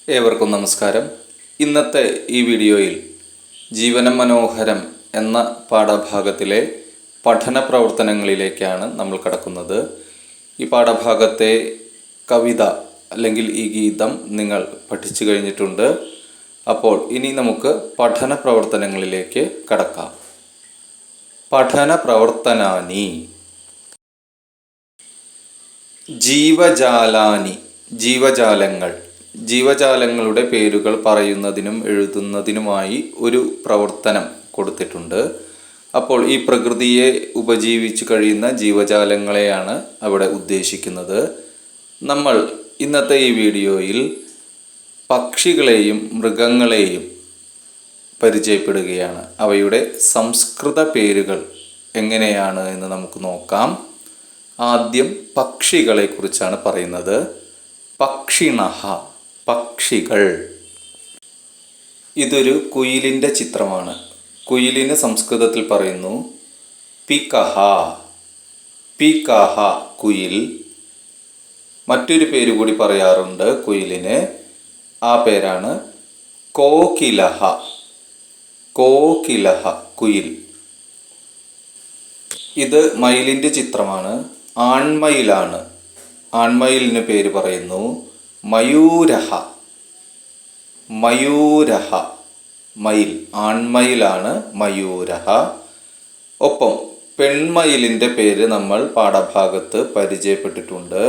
ഏവർക്കും നമസ്കാരം. ഇന്നത്തെ ഈ വീഡിയോയിൽ ജീവനം മനോഹരം എന്ന പാഠഭാഗത്തിലെ പഠന പ്രവർത്തനങ്ങളിലേക്കാണ് നമ്മൾ കടക്കുന്നത്. ഈ പാഠഭാഗത്തെ കവിത അല്ലെങ്കിൽ ഈ ഗീതം നിങ്ങൾ പഠിച്ചു കഴിഞ്ഞിട്ടുണ്ട്. അപ്പോൾ ഇനി നമുക്ക് പഠന പ്രവർത്തനങ്ങളിലേക്ക് കടക്കാം. പഠന പ്രവർത്തനാനി. ജീവജാലാനി, ജീവജാലങ്ങൾ. ജീവജാലങ്ങളുടെ പേരുകൾ പറയുന്നതിനും എഴുതുന്നതിനുമായി ഒരു പ്രവർത്തനം കൊടുത്തിട്ടുണ്ട്. അപ്പോൾ ഈ പ്രകൃതിയെ ഉപജീവിച്ചു കഴിയുന്ന ജീവജാലങ്ങളെയാണ് അവിടെ ഉദ്ദേശിക്കുന്നത്. നമ്മൾ ഇന്നത്തെ ഈ വീഡിയോയിൽ പക്ഷികളെയും മൃഗങ്ങളെയും പരിചയപ്പെടുകയാണ്. അവയുടെ സംസ്കൃത പേരുകൾ എങ്ങനെയാണ് എന്ന് നമുക്ക് നോക്കാം. ആദ്യം പക്ഷികളെ കുറിച്ചാണ് പറയുന്നത്. പക്ഷിണഃ, പക്ഷികൾ. ഇതൊരു കുയിലിൻ്റെ ചിത്രമാണ്. കുയിലിന് സംസ്കൃതത്തിൽ പറയുന്നു പികഹ. പികഹ കുയിൽ. മറ്റൊരു പേര് കൂടി പറയാറുണ്ട് കുയിലിന്. ആ പേരാണ് കോകിലഹ. കോകിലഹ കുയിൽ. ഇത് മയിലിൻ്റെ ചിത്രമാണ്. ആൺമയിലാണ്. ആൺമയിലിന് പേര് പറയുന്നു മയൂരഹ. മയൂരഹ മയിൽ. ആൺമയിലാണ് മയൂരഹ. ഒപ്പം പെൺമയിലിൻ്റെ പേര് നമ്മൾ പാഠഭാഗത്ത് പരിചയപ്പെട്ടിട്ടുണ്ട്.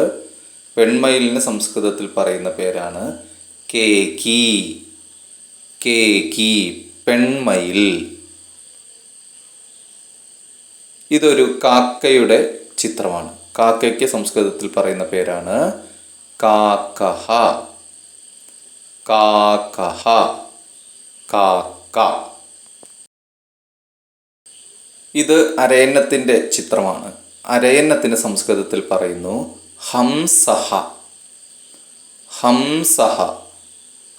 പെൺമയിലിന് സംസ്കൃതത്തിൽ പറയുന്ന പേരാണ് കേകി. കേകി പെൺമയിൽ. ഇതൊരു കാക്കയുടെ ചിത്രമാണ്. കാക്കയ്ക്ക് സംസ്കൃതത്തിൽ പറയുന്ന പേരാണ് കാക്കഹ. കാക്കഹ കാക്ക. ഇത് അരയന്നത്തിൻ്റെ ചിത്രമാണ്. അരയന്നത്തിന് സംസ്കൃതത്തിൽ പറയുന്നു ഹംസഹ. ഹംസഹ.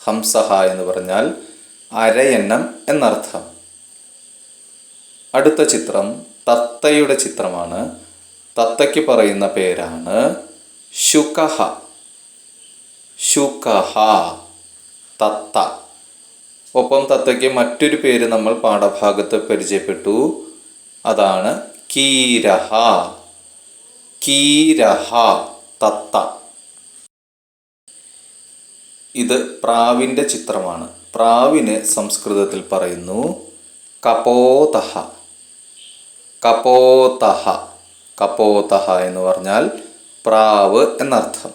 ഹംസഹ എന്ന് പറഞ്ഞാൽ അരയന്നം എന്നർത്ഥം. അടുത്ത ചിത്രം തത്തയുടെ ചിത്രമാണ്. തത്തയ്ക്ക് പറയുന്ന പേരാണ് ശുകഹ. ശുകഹ തത്ത. ഒപ്പം തത്തയ്ക്ക് മറ്റൊരു പേര് നമ്മൾ പാഠഭാഗത്ത് പരിചയപ്പെട്ടു. അതാണ് കീരഹ. കീരഹ തത്ത. ഇത് പ്രാവിൻ്റെ ചിത്രമാണ്. പ്രാവിന് സംസ്കൃതത്തിൽ പറയുന്നു കപോതഹ. കപോതഹ. കപോതഹ എന്ന് പറഞ്ഞാൽ പ്രാവ് എന്നർത്ഥം.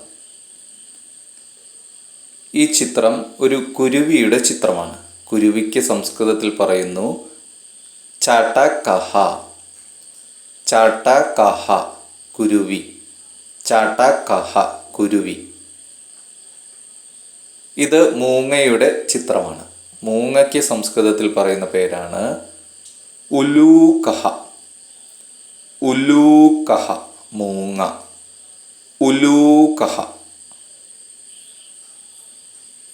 ഈ ചിത്രം ഒരു കുരുവിയുടെ ചിത്രമാണ്. കുരുവിക്ക് സംസ്കൃതത്തിൽ പറയുന്നു ചടകഹ. ചടകഹ കുരുവി. ചടകഹ കുരുവി. ഇത് മൂങ്ങയുടെ ചിത്രമാണ്. മൂങ്ങയ്ക്ക് സംസ്കൃതത്തിൽ പറയുന്ന പേരാണ് ഉലൂകഹ. ഉലൂകഹ മൂങ്ങ. ഉലൂകഹ.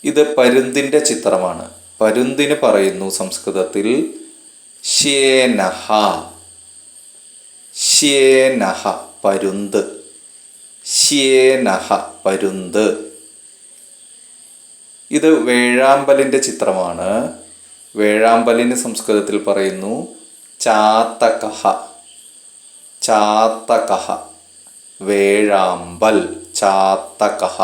ഇത് പരുന്തിൻ്റെ ചിത്രമാണ്. പരുന്തിന് പറയുന്നു സംസ്കൃതത്തിൽ ശ്യേനഹ. ശ്യേനഹ പരുന്ത്. ശ്യേനഹ പരുന്ത്. ഇത് വേഴാമ്പലിൻ്റെ ചിത്രമാണ്. വേഴാമ്പലിന് സംസ്കൃതത്തിൽ പറയുന്നു ചാതകഹ. ചാതകഹ വേഴാമ്പൽ. ചാതകഹ.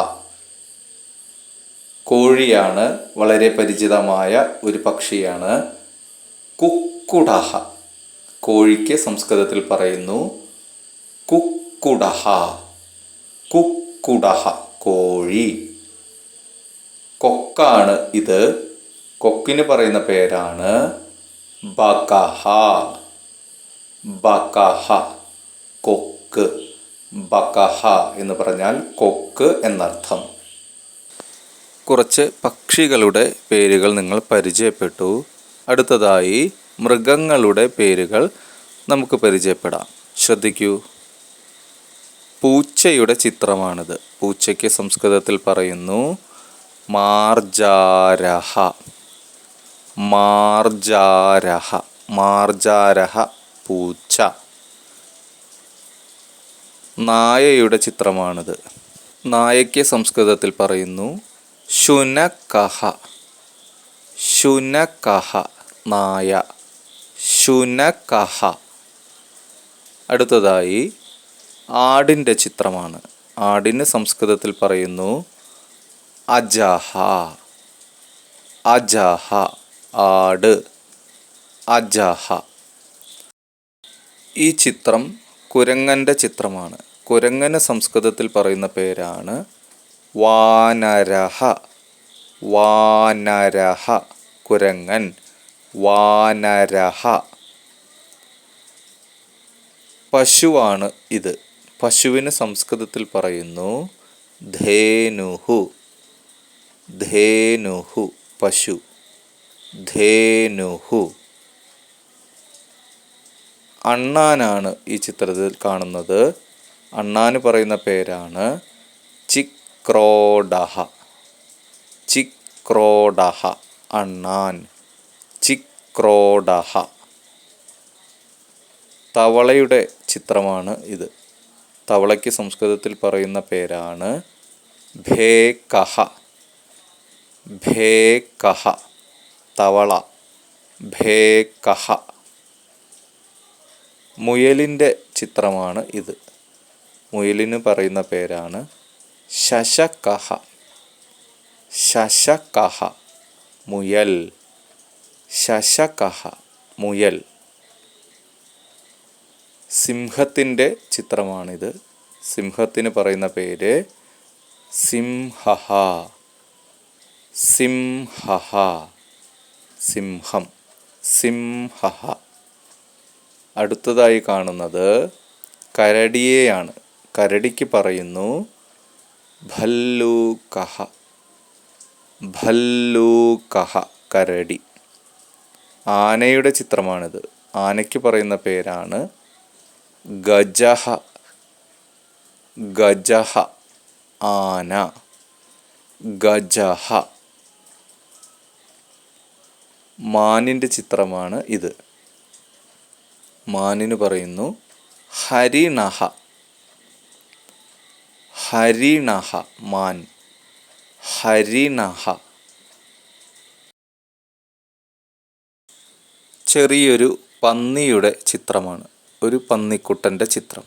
കോഴിയാണ്. വളരെ പരിചിതമായ ഒരു പക്ഷിയാണ്. കുക്കുടഹ. കോഴിക്ക് സംസ്കൃതത്തിൽ പറയുന്നു കുക്കുടഹ. കുക്കുടഹ കോഴി. കൊക്കാണ് ഇത്. കൊക്കിന് പറയുന്ന പേരാണ് ബകഹ. ബകഹ കൊക്ക്. ബകഹ എന്ന് പറഞ്ഞാൽ കൊക്ക് എന്നർത്ഥം. കുറച്ച് പക്ഷികളുടെ പേരുകൾ നിങ്ങൾ പരിചയപ്പെട്ടു. അടുത്തതായി മൃഗങ്ങളുടെ പേരുകൾ നമുക്ക് പരിചയപ്പെടാം. ശ്രദ്ധിക്കൂ. പൂച്ചയുടെ ചിത്രമാണിത്. പൂച്ചയ്ക്ക് സംസ്കൃതത്തിൽ പറയുന്നു മാർജാരഹ. മാർജാരഹ. മാർജാരഹ പൂച്ച. നായയുടെ ചിത്രമാണിത്. നായയ്ക്ക് സംസ്കൃതത്തിൽ പറയുന്നു ശുനകഹ. ശുനകഹ നായ. ശുനകഹ. അടുത്തതായി ആടിൻ്റെ ചിത്രമാണ്. ആടിന് സംസ്കൃതത്തിൽ പറയുന്നു അജഹ. അജഹ ആട്. അജഹ. ഈ ചിത്രം കുരങ്ങൻ്റെ ചിത്രമാണ്. കുരങ്ങന് സംസ്കൃതത്തിൽ പറയുന്ന പേരാണ് വാനരഹ. വാനരഹ കുരങ്ങൻ. വാനരഹ. പശുവാണ് ഇത്. പശുവിന് സംസ്കൃതത്തിൽ പറയുന്നു ധേനുഹു. ധേനുഹു പശു. ധേനുഹു. അണ്ണാനാണ് ഈ ചിത്രത്തിൽ കാണുന്നത്. അണ്ണാന് പറയുന്ന പേരാണ് ചിക്രോഡഹ. ചിക്രോഡഹ അണ്ണാൻ. ചിക്രോഡഹ. തവളയുടെ ചിത്രമാണ് ഇത്. തവളയ്ക്ക് സംസ്കൃതത്തിൽ പറയുന്ന പേരാണ് ഭേകഹ. ഭേകഹ തവള. ഭേകഹ. മുയലിൻ്റെ ചിത്രമാണ് ഇത്. മുയലിന് പറയുന്ന പേരാണ് ശശകഹ. ശശകഹ മുയൽ. ശശകഹ മുയൽ. സിംഹത്തിൻ്റെ ചിത്രമാണിത്. സിംഹത്തിന് പറയുന്ന പേര് സിംഹഹ. സിംഹഹ സിംഹം. സിംഹഹ. അടുത്തതായി കാണുന്നത് കരടിയെയാണ്. കരടിക്ക് പറയുന്നു ഭല്ലൂകഹ. ഭല്ലൂകഹ കരടി. ആനയുടെ ചിത്രമാണിത്. ആനയ്ക്ക് പറയുന്ന പേരാണ് ഗജഹ. ഗജഹ ആന. ഗജഹ. മാനിൻ്റെ ചിത്രമാണ് ഇത്. മാനിന് പറയുന്നു ഹരിണഹ. ഹരിണഹ മാൻ. ഹരിണഹ. ചെറിയൊരു പന്നിയുടെ ചിത്രമാണ്. ഒരു പന്നിക്കുട്ടൻ്റെ ചിത്രം.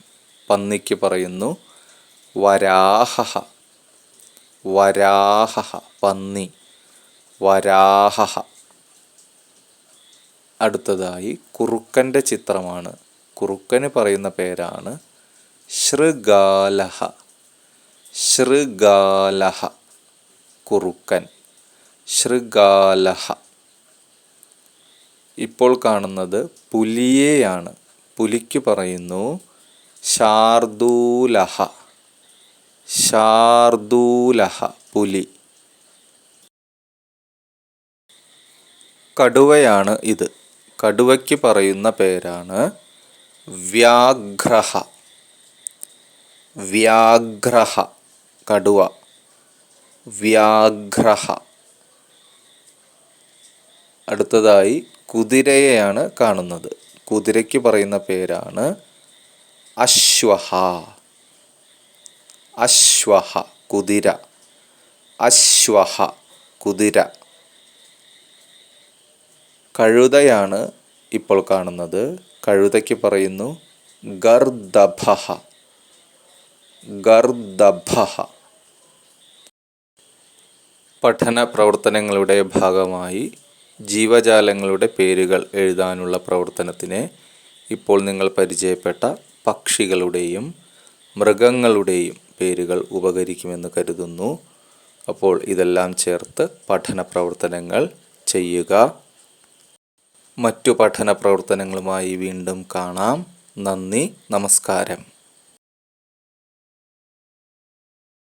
പന്നിക്ക് പറയുന്നു വരാഹഹ. വരാഹഹ പന്നി. വരാഹഹ. അടുത്തതായി കുറുക്കൻ്റെ ചിത്രമാണ്. കുറുക്കന് പറയുന്ന പേരാണ് ശൃഗാലഹ. ശൃഗാലഹ കുറുക്കൻ. ശൃഗാലഹ. ഇപ്പോൾ കാണുന്നത് പുലിയെയാണ്. പുലിക്ക് പറയുന്നു ശാർദൂലഹ. ശാർദൂലഹ പുലി. കടുവയാണ് ഇത്. കടുവയ്ക്ക് പറയുന്ന പേരാണ് വ്യാഘ്രഹ. വ്യാഘ്രഹ കടുവ. വ്യാഘ്രഹ. അടുത്തതായി കുതിരയെയാണ് കാണുന്നത്. കുതിരയ്ക്ക് പറയുന്ന പേരാണ് അശ്വഹ. അശ്വഹ കുതിര. അശ്വഹ കുതിര. കഴുതയാണ് ഇപ്പോൾ കാണുന്നത്. കഴുതയ്ക്ക് പറയുന്നു ഗർദഭഹ. ഗർദഭഹ. പഠന പ്രവർത്തനങ്ങളുടെ ഭാഗമായി ജീവജാലങ്ങളുടെ പേരുകൾ എഴുതാനുള്ള പ്രവർത്തനത്തിന് ഇപ്പോൾ നിങ്ങൾ പരിചയപ്പെട്ട പക്ഷികളുടെയും മൃഗങ്ങളുടെയും പേരുകൾ ഉപകരിക്കുമെന്ന് കരുതുന്നു. അപ്പോൾ ഇതെല്ലാം ചേർത്ത് പഠന പ്രവർത്തനങ്ങൾ ചെയ്യുക. മറ്റു പഠന പ്രവർത്തനങ്ങളുമായി വീണ്ടും കാണാം. നന്ദി, നമസ്കാരം.